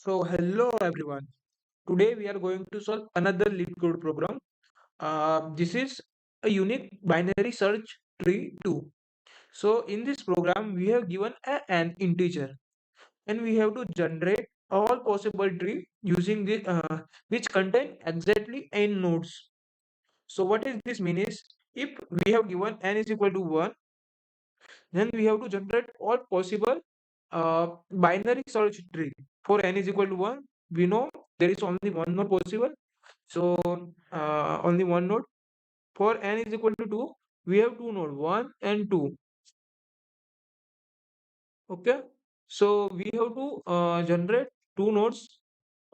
So hello everyone. Today we are going to solve another leetcode program. This is a unique binary search tree too. So in this program we have given an integer and we have to generate all possible tree using the which contain exactly n nodes. So what is this mean is if we have given n is equal to 1, then we have to generate all possible binary search tree. For n is equal to 1, we know there is only one node possible. So only one node. For n is equal to 2, we have two node 1 and 2. Okay. So we have to generate two nodes,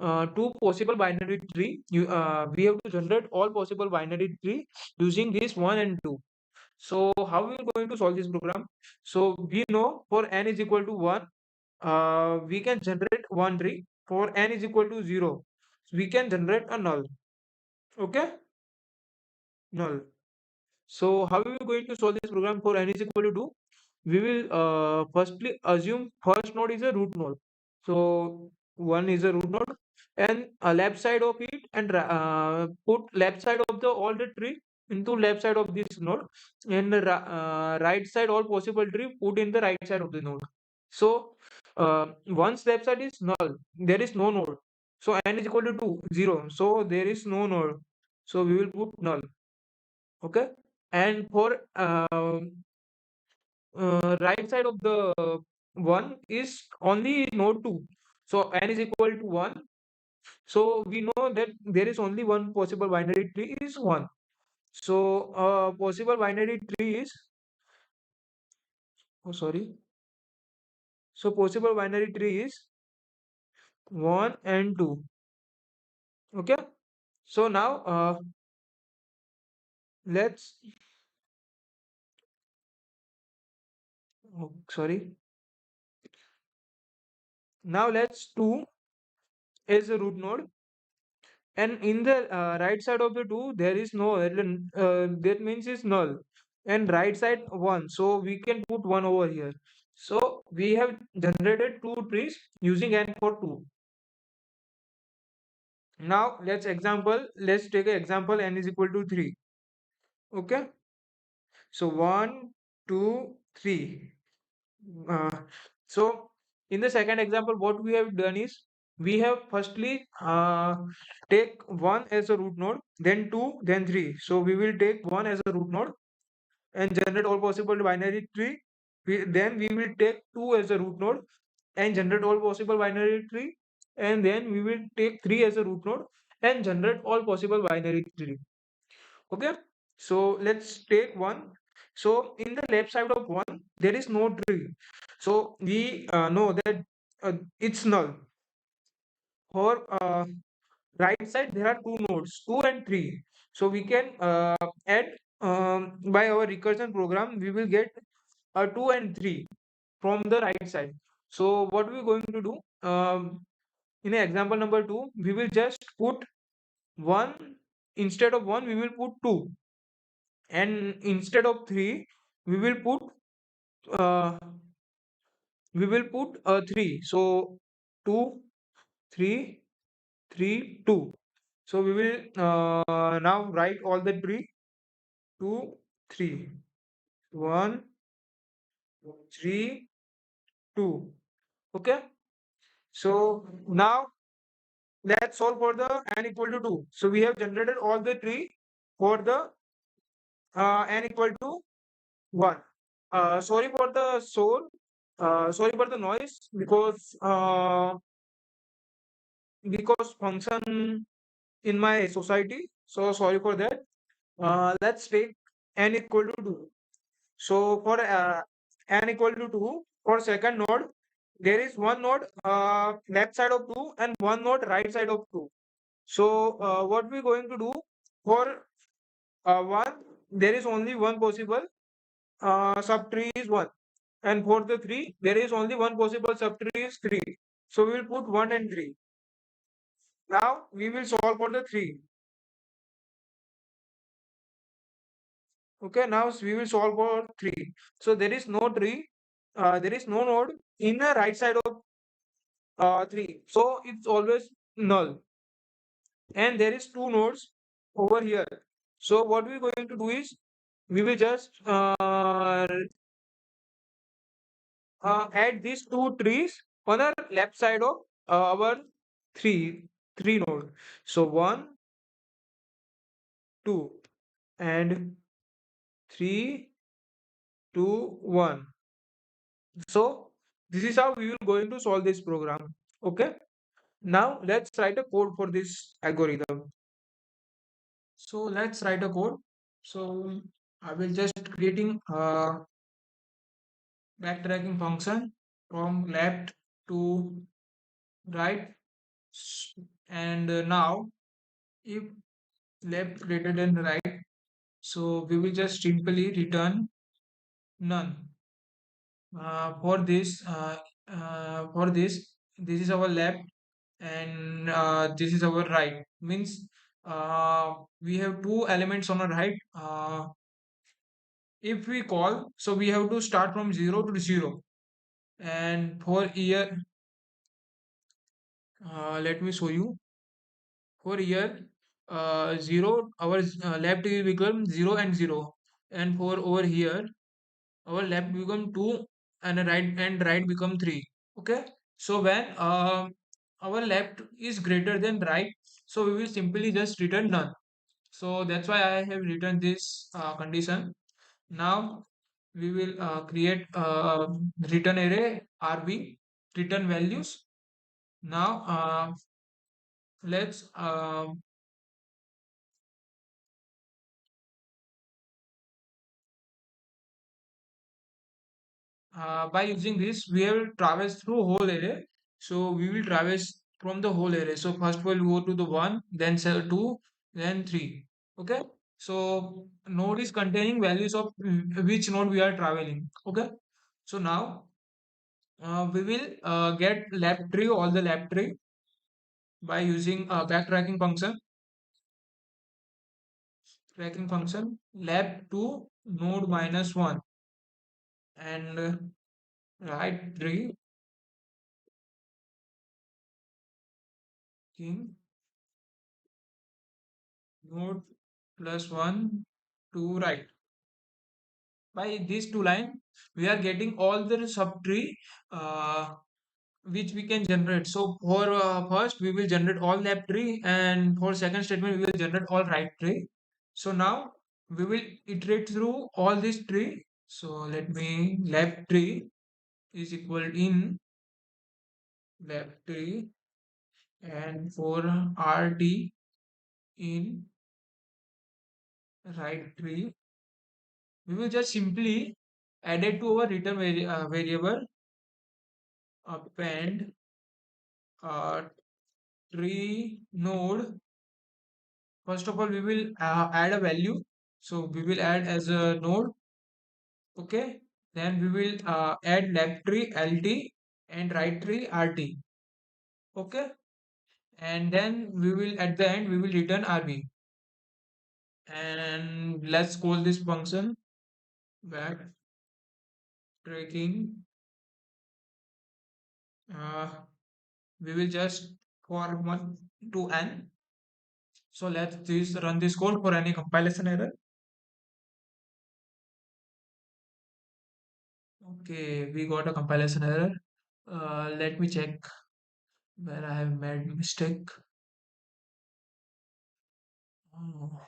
two possible binary tree. We have to generate all possible binary tree using this 1 and 2. So how we are going to solve this program? So we know for n is equal to 1, we can generate one tree. For n is equal to 0, we can generate a null. Okay, null. So how we are going to solve this program for n is equal to 2? We will firstly assume first node is a root node. So one is a root node and left side of it and put left side of the all the tree into left side of this node and right side all possible tree put in the right side of the node. So once left side is null, there is no node. So n is equal to 2, 0. So there is no node. So we will put null. Okay. And for right side of the one is only node 2. So n is equal to 1. So we know that there is only one possible binary tree is 1. So possible binary tree is, oh sorry. So possible binary tree is 1 and 2. Okay. So now let's, oh, sorry. Now let's 2 is a root node. And in the right side of the 2 there is no that means is null, and right side 1, so we can put 1 over here. So we have generated two trees using n for 2. Now let's take an example n is equal to 3. Okay, so 1 2 3. uh, so in the second example what we have done is we have firstly take 1 as a root node, then 2, then 3. So we will take 1 as a root node and generate all possible binary tree. Then we will take 2 as a root node and generate all possible binary tree. And then we will take 3 as a root node and generate all possible binary tree. Okay. So let's take 1. So in the left side of 1, there is no tree. So we know that it's null. For right side, there are two nodes, 2 and 3. So we can add by our recursion program, we will get 2 and 3 from the right side. So what we are going to do, in example number 2, we will just put 1, instead of 1 we will put 2, and instead of 3 we will put uh, 3. So 2 3 3 2. So we will now write all the tree: 2 3 1 3 2. Okay. So now let's solve for the n equal to 2. So we have generated all the tree for the n equal to 1. Sorry for the sorry for the noise because function in my society. So sorry for that. Let's take n equal to 2. So for n equal to 2, for second node, there is one node left side of 2 and one node right side of 2. So what we're going to do for 1, there is only one possible subtree is 1. And for the 3, there is only one possible subtree is 3. So we will put 1 and 3. Now we will solve for the 3. Okay, now we will solve for 3. So there is no tree, there is no node in the right side of 3. So it's always null. And there is two nodes over here. So what we're going to do is we will just add these two trees on the left side of our three three node. So one, two, and three, two, one. So this is how we will going to solve this program. Okay. Now let's write a code for this algorithm. So let's write a code. So I will just creating a backtracking function from left to right. And now if left greater than right, so we will just simply return none. For this, this is our left and this is our right. Means we have two elements on our right. If we call, so we have to start from 0 to 0. And for here, let me show you. For here, 0, our left will become 0 and 0. And for over here, our left become 2 and right become 3. Okay. So when our left is greater than right, so we will simply just return none. So that's why I have written this condition. Now we will create return array rb return values. Now let's by using this we will traverse through whole array. So we will traverse from the whole array. So first we'll go to the 1, then 2, then 3. Okay. So node is containing values of which node we are traveling. Okay. So now we will get lab tree, all the lab tree, by using backtracking function. Tracking function lab to node minus 1 and right tree king node plus 1 to right. By these two line we are getting all the subtree uh, which we can generate. So for first we will generate all left tree, and for second statement we will generate all right tree. So now we will iterate through all this tree. So let me left tree is equal in left tree, and for RD in right tree we will just simply add it to our return variable append uh, tree node. First of all, we will add a value. So we will add as a node. Okay. Then we will add left tree LT and right tree RT. Okay. And then we will at the end we will return RB. And let's call this function back tracking. Uh, we will just for 1 to n. So let's just run this code for any compilation error. Okay, we got a compilation error. Let me check where I have made mistake. Oh,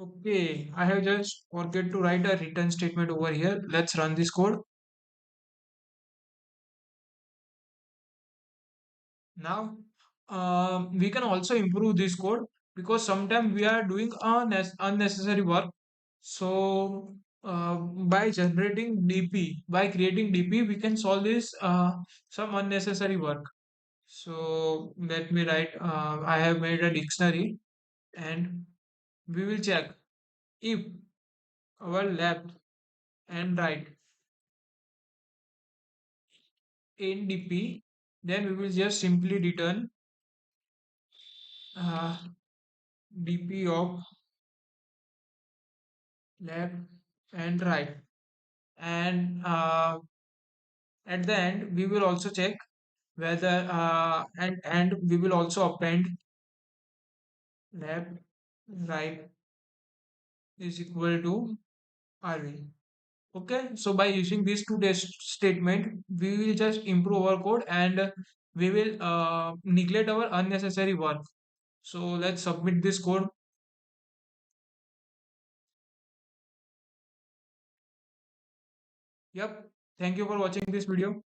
okay, I have just forget to write a return statement over here. Let's run this code. Now, we can also improve this code because sometimes we are doing unnecessary work. So, by generating DP, by creating DP, we can solve this some unnecessary work. So, let me write. I have made a dictionary, and we will check if our left and right in DP, then we will just simply return uh, DP of left and right. And at the end we will also check whether and we will also append left right is equal to rv. Okay, so by using these two test statement we will just improve our code, and we will neglect our unnecessary work. So let's submit this code. Yep, thank you for watching this video.